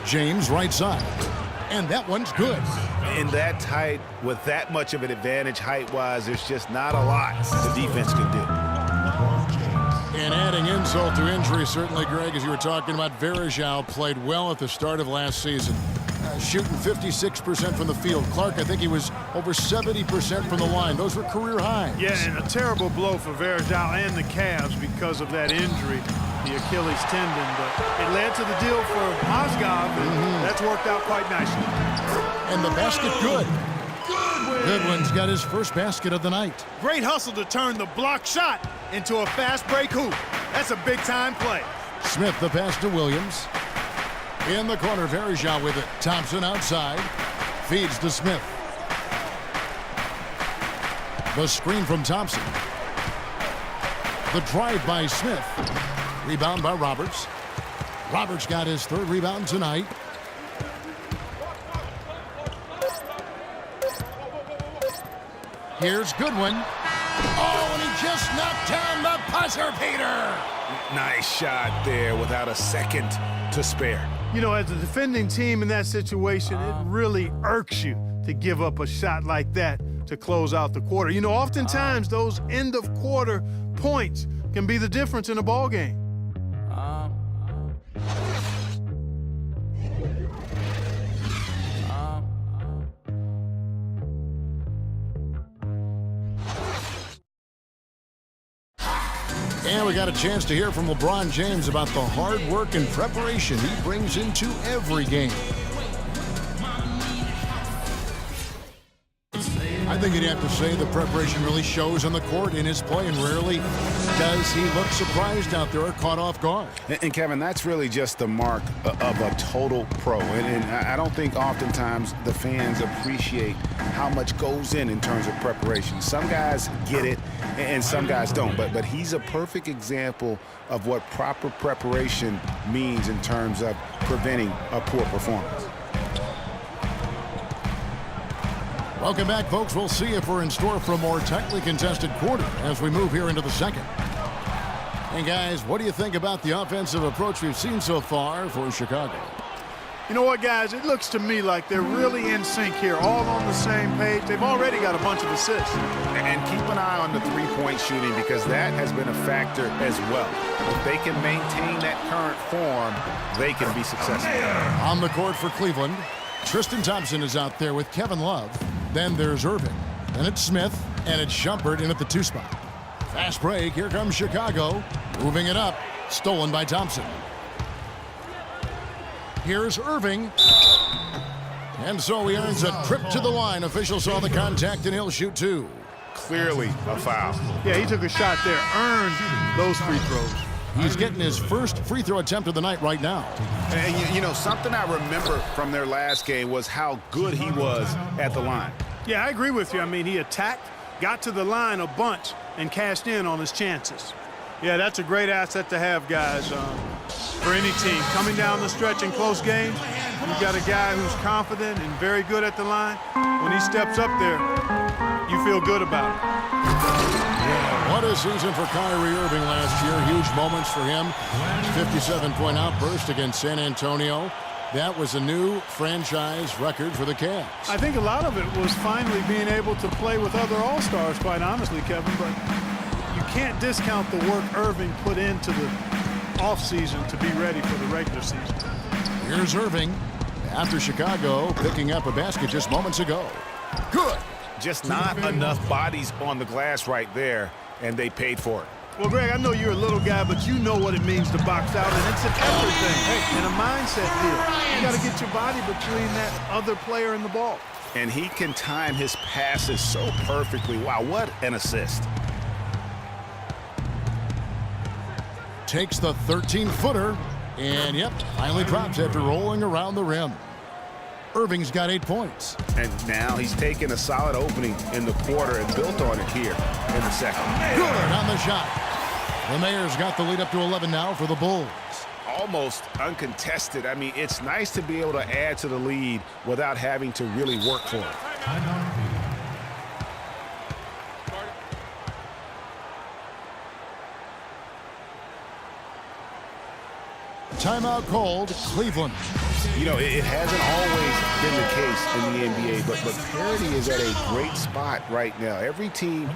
James right side. And that one's good. In that tight, with that much of an advantage height-wise, there's just not a lot the defense can do. And adding insult to injury, certainly, Greg, as you were talking about, Varejao played well at the start of last season. Shooting 56% from the field. Clark, I think he was over 70% from the line. Those were career highs. Yeah, and a terrible blow for Varejao and the Cavs because of that injury, the Achilles tendon. But it led to the deal for Mozgov, and that's worked out quite nicely. And the basket good. Goodwin's got his first basket of the night. Great hustle to turn the block shot into a fast break hoop. That's a big-time play. Smith the pass to Williams. In the corner, Varejao with it. Thompson outside. Feeds to Smith. The screen from Thompson. The drive by Smith. Rebound by Roberts. Roberts got his third rebound tonight. Here's Goodwin. Oh, and he just knocked down the buzzer beater. Nice shot there without a second to spare. You know, as a defending team in that situation, it really irks you to give up a shot like that to close out the quarter. You know, oftentimes those end-of-quarter points can be the difference in a ball game. And we got a chance to hear from LeBron James about the hard work and preparation he brings into every game. I think you'd have to say the preparation really shows on the court in his play, and rarely does he look surprised out there or caught off guard. And Kevin, that's really just the mark of a total pro. And I don't think oftentimes the fans appreciate how much goes in terms of preparation. Some guys get it, and some guys don't. But he's a perfect example of what proper preparation means in terms of preventing a poor performance. Welcome back, folks. We'll see if we're in store for a more tightly contested quarter as we move here into the second. And, guys, what do you think about the offensive approach we've seen so far for Chicago? You know what, guys? It looks to me like they're really in sync here, all on the same page. They've already got a bunch of assists. And keep an eye on the three-point shooting, because that has been a factor as well. If they can maintain that current form, they can be successful. On the court for Cleveland, Tristan Thompson is out there with Kevin Love. Then there's Irving. Then it's Smith. And it's Shumpert in at the 2 spot. Fast break. Here comes Chicago. Moving it up. Stolen by Thompson. Here's Irving. And so he earns a trip to the line. Officials saw the contact, and he'll shoot 2. Clearly a foul. Yeah, he took a shot there. Earned those free throws. He's getting his first free throw attempt of the night right now. And you know, something I remember from their last game was how good he was at the line. Yeah, I agree with you. I mean, he attacked, got to the line a bunch, and cashed in on his chances. Yeah, that's a great asset to have, guys, for any team. Coming down the stretch in close games, you've got a guy who's confident and very good at the line. When he steps up there, you feel good about it. Yeah, what a season for Kyrie Irving last year. Huge moments for him. 57-point outburst against San Antonio. That was a new franchise record for the Cavs. I think a lot of it was finally being able to play with other All-Stars, quite honestly, Kevin. But you can't discount the work Irving put into the offseason to be ready for the regular season. Here's Irving after Chicago picking up a basket just moments ago. Good. Just not enough bodies on the glass right there, and they paid for it. Well, Greg, I know you're a little guy, but you know what it means to box out, and it's an effort thing and a mindset deal. You got to get your body between that other player and the ball. And he can time his passes so perfectly. Wow, what an assist. Takes the 13-footer, and, yep, finally drops after rolling around the rim. Irving's got 8 points. And now he's taken a solid opening in the quarter and built on it here in the second. Good on the shot. The Mayor's got the lead up to 11 now for the Bulls. Almost uncontested. I mean, it's nice to be able to add to the lead without having to really work for it. Timeout called. Cleveland You know, it hasn't always been the case in the NBA, but parity is at a great spot right now. Every team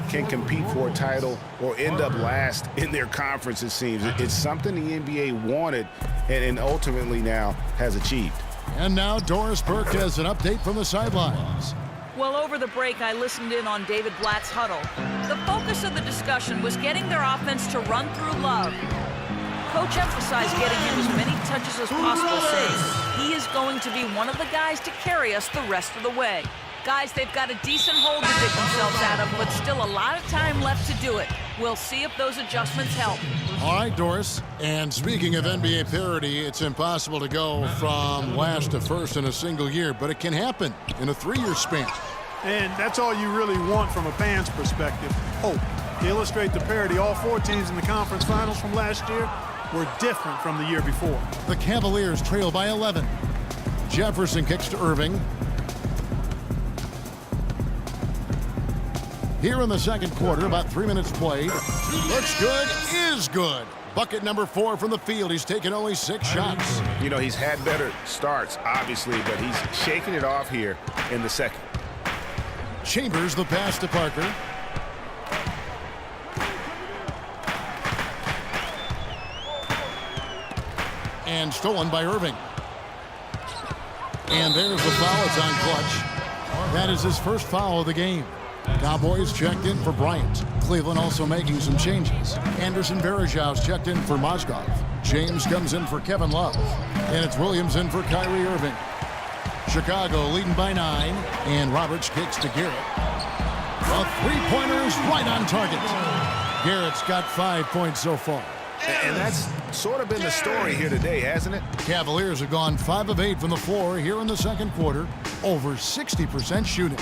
can compete for a title or end up last in their conference, it seems. It's something the NBA wanted and ultimately now has achieved. And now Doris Burke has an update from the sidelines. Well, over the break, I listened in on David Blatt's huddle. The focus of the discussion was getting their offense to run through Love. Coach emphasized getting him as many touches as possible, saying he is going to be one of the guys to carry us the rest of the way. Guys, they've got a decent hold to dig themselves out of, but still a lot of time left to do it. We'll see if those adjustments help. All right, Doris. And speaking of NBA parity, it's impossible to go from last to first in a single year, but it can happen in a 3-year span. And that's all you really want from a fan's perspective. Hope. To illustrate the parity, all 4 teams in the conference finals from last year were different from the year before. The Cavaliers trail by 11. Jefferson kicks to Irving. Here in the second quarter, about 3 minutes played. Looks good, is good. Bucket number 4 from the field. He's taken only 6 shots. You know, he's had better starts, obviously, but he's shaking it off here in the second. Chambers the pass to Parker. And stolen by Irving. And there's the foul. It's on Clutch. That is his first foul of the game. Cowboys checked in for Bryant. Cleveland also making some changes. Anderson Varejau's checked in for Mozgov. James comes in for Kevin Love. And it's Williams in for Kyrie Irving. Chicago leading by 9. And Roberts kicks to Garrett. The three-pointer is right on target. Garrett's got 5 points so far. And that's sort of been the story here today, hasn't it? Cavaliers have gone 5 of 8 from the floor here in the second quarter. Over 60% shooting.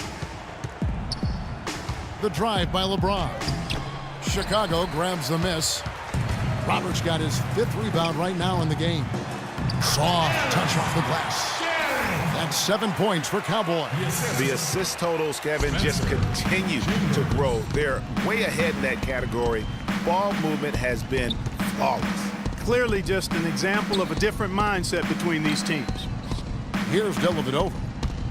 The drive by LeBron. Chicago grabs the miss. Roberts got his 5th rebound right now in the game. Soft touch off the glass. That's 7 points for Cowboys. The assist totals, Kevin, just continue to grow. They're way ahead in that category. Ball movement has been flawless. Clearly just an example of a different mindset between these teams. Here's Dellavedova.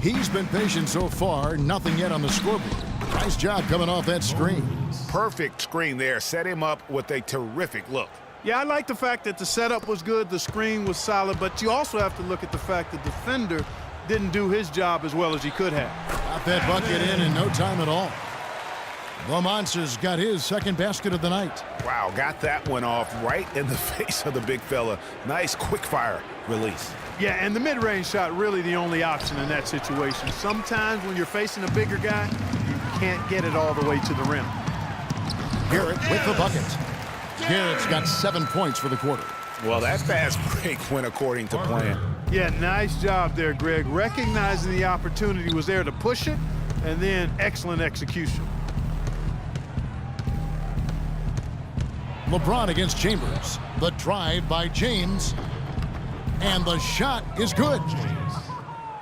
He's been patient so far, nothing yet on the scoreboard. Nice job coming off that screen. Perfect screen there. Set him up with a terrific look. Yeah, I like the fact that the setup was good, the screen was solid, but you also have to look at the fact the defender didn't do his job as well as he could have. Got that bucket in no time at all. The Monsters got his second basket of the night. Wow, got that one off right in the face of the big fella. Nice quick-fire release. Yeah, and the mid-range shot really the only option in that situation. Sometimes when you're facing a bigger guy, you can't get it all the way to the rim. Garrett with the bucket. Garrett's got 7 points for the quarter. Well, that fast break went according to plan. Yeah, nice job there, Greg. Recognizing the opportunity was there to push it, and then excellent execution. LeBron against Chambers. The drive by James. And the shot is good.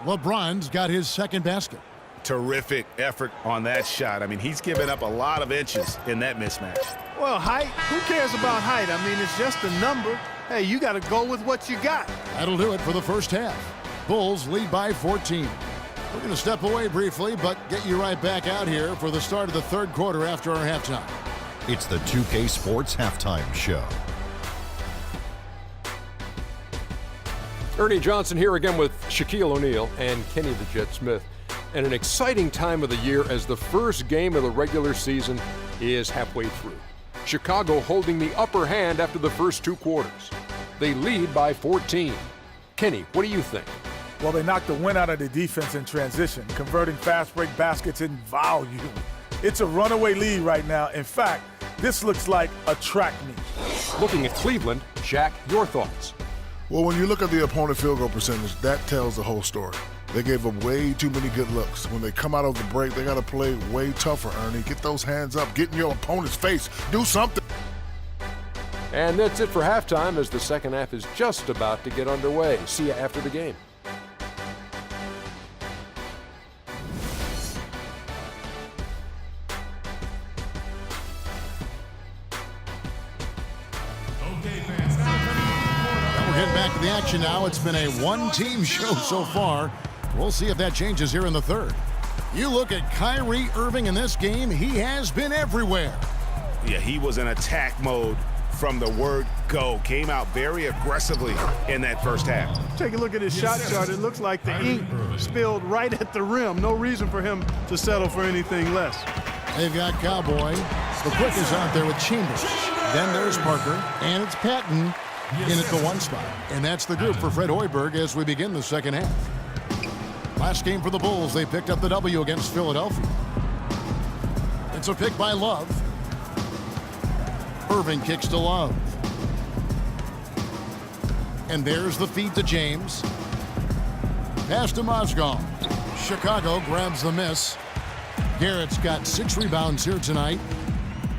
LeBron's got his second basket. Terrific effort on that shot. I mean, he's given up a lot of inches in that mismatch. Well, height, who cares about height? I mean, it's just a number. Hey, you got to go with what you got. That'll do it for the first half. Bulls lead by 14. We're going to step away briefly, but get you right back out here for the start of the third quarter after our halftime. It's the 2K Sports Halftime Show. Ernie Johnson here again with Shaquille O'Neal and Kenny the Jet Smith. And an exciting time of the year as the first game of the regular season is halfway through. Chicago holding the upper hand after the first 2 quarters. They lead by 14. Kenny, what do you think? Well, they knocked the wind out of the defense in transition, converting fast break baskets in volume. It's a runaway lead right now. In fact, this looks like a track meet. Looking at Cleveland, Jack, your thoughts? Well, when you look at the opponent field goal percentage, that tells the whole story. They gave up way too many good looks. When they come out of the break, they got to play way tougher, Ernie. Get those hands up. Get in your opponent's face. Do something. And that's it for halftime as the second half is just about to get underway. See you after the game. We're getting back to the action action now. It's been a one-team show so far. We'll see if that changes here in the third. You look at Kyrie Irving in this game, he has been everywhere. Yeah, he was in attack mode from the word go. Came out very aggressively in that first half. Take a look at his shot chart. It looks like the ink spilled right at the rim. No reason for him to settle for anything less. They've got Cowboy. The quick is out there with Chambers. Then there's Parker, and it's Patton in at the one spot. And that's the group for Fred Hoiberg as we begin the second half. Last game for the Bulls, they picked up the W against Philadelphia. It's a pick by Love. Irving kicks to Love. And there's the feed to James. Pass to Mozgov. Chicago grabs the miss. Garrett's got 6 rebounds here tonight.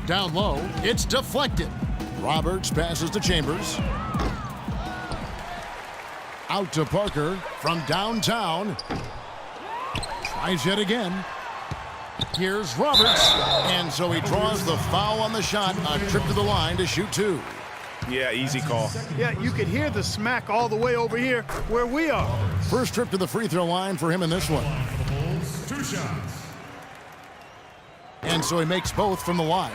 Down low, it's deflected. Roberts passes to Chambers. Out to Parker from downtown. Tries yet again. Here's Roberts. And so he draws the foul on the shot. A trip to the line to shoot 2. Yeah, easy call. Yeah, you could hear the smack all the way over here where we are. First trip to the free throw line for him in this one. 2 shots. And so he makes both from the line.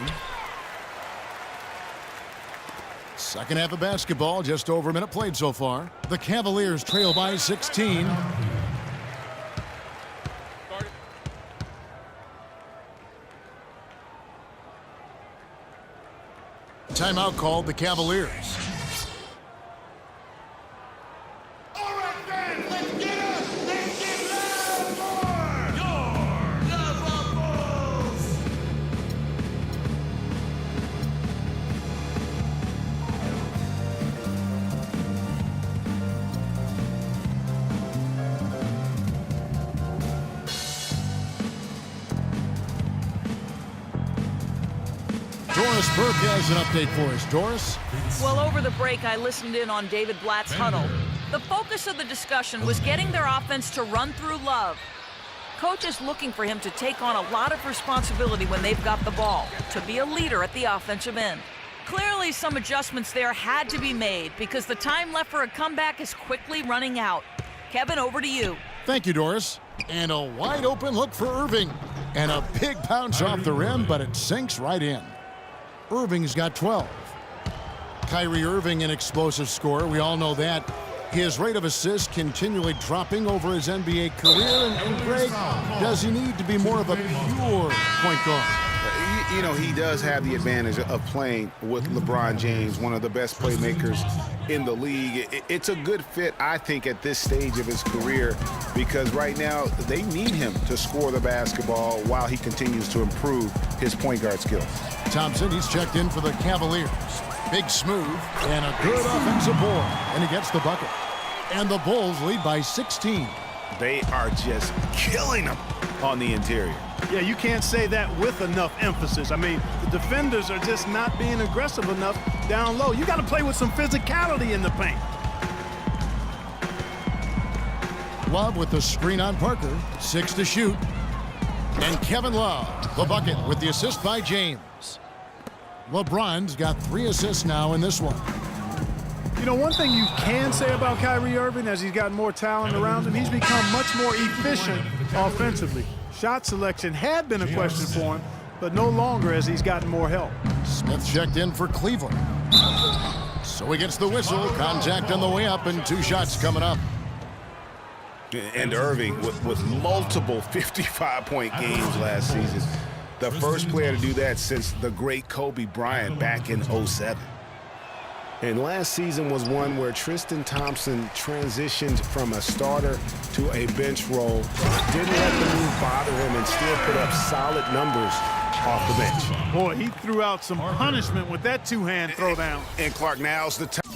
Second half of basketball, just over a minute played so far. The Cavaliers trail by 16. Timeout called the Cavaliers. All right, fans, let's get up. Let's get loud for your Liverpool Bulls. Doris Burke has an update for us. Doris? Well, over the break, I listened in on David Blatt's huddle. The focus of the discussion was getting their offense to run through Love. Coach is looking for him to take on a lot of responsibility when they've got the ball, to be a leader at the offensive end. Clearly, some adjustments there had to be made because the time left for a comeback is quickly running out. Kevin, over to you. Thank you, Doris. And a wide open look for Irving. And a big bounce off the rim, but it sinks right in. Irving's got 12. Kyrie Irving, an explosive scorer. We all know that. His rate of assists continually dropping over his NBA career. And Greg, does he need to be more of a pure point guard? You know, he does have the advantage of playing with LeBron James, one of the best playmakers in the league. It's a good fit, I think, at this stage of his career because right now they need him to score the basketball while he continues to improve his point guard skills. Thompson, he's checked in for the Cavaliers. Big smooth and a good offensive board, and he gets the bucket. And the Bulls lead by 16. They are just killing them on the interior. Yeah, you can't say that with enough emphasis. I mean, the defenders are just not being aggressive enough down low. You got to play with some physicality in the paint. Love with the screen on Parker. 6 to shoot. And Kevin Love, the bucket with the assist by James. LeBron's got 3 assists now in this one. You know, one thing you can say about Kyrie Irving as he's gotten more talent around him, he's become much more efficient offensively. Shot selection had been a question for him, but no longer as he's gotten more help. Smith checked in for Cleveland. So he gets the whistle. Contact on the way up and 2 shots coming up. And Irving with multiple 55-point games last season. The first player to do that since the great Kobe Bryant back in '07. And last season was one where Tristan Thompson transitioned from a starter to a bench role. Didn't let the move bother him and still put up solid numbers off the bench. Boy, he threw out some punishment with that 2-hand throwdown. And Clark, now's the time.